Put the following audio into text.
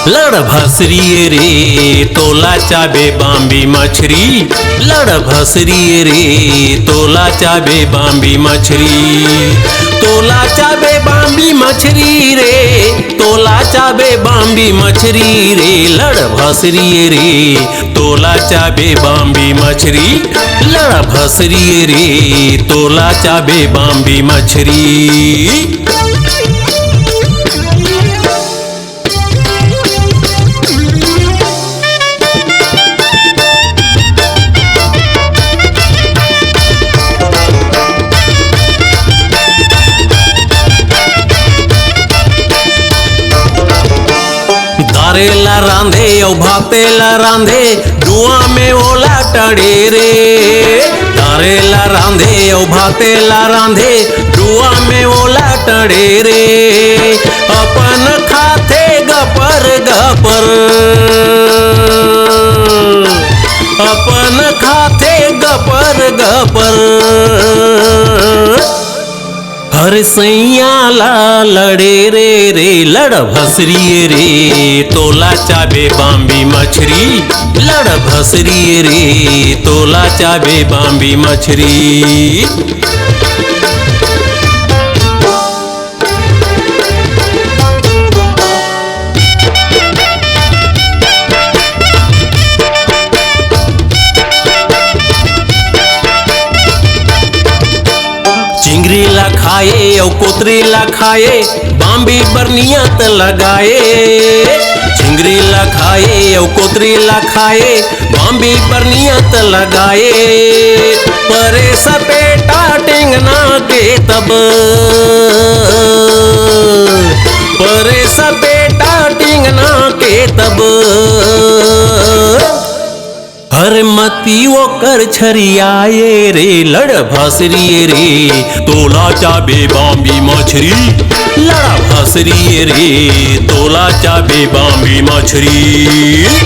लड़ भसरी रे तोला चाबे बाम्बी मछरी, लड़ भसरी रे तोला चाबे बाम्बी मछरी, तोला चाबे बाम्बी मछरी रे, तोला चाबे बाम्बी मछरी रे, लड़ भसरी रे तोला चाबे बाम्बी मछरी, लड़ भसरी रे तोला चाबे बाम्बी मछरी। दारेला रांधे औ भातेला रांधे धुआं में ओला टड़े रे, दारेला रांधे औ भातेला रांधे धुआं में ओला टड़े रे, अपन खाते गपर गपर, अपन खाते गपर गपर, हर सैया ला लड़े रे रे, लड़ भसरी रे तोला चाबे बाम्बी मछरी, लड़ भसरी रे तोला चाबे बाम्बी मछरी। चिंगरी ला खाए और कोतरी ला खाए बाम्बी बरनियत लगाए, चिंगरी ला खाए और कोतरी ला खाए बाम्बी बरनियत लगाए, परे सपेटा टेंगना के तब, परे सपेटा टेंगना के तब, हर मती वो कर छरियाए रे, लड़ भसरी रे तोला चाबे बाम्बी मछरी, लड़ भसरी रे तोला चाबे बाम्बी मछरी।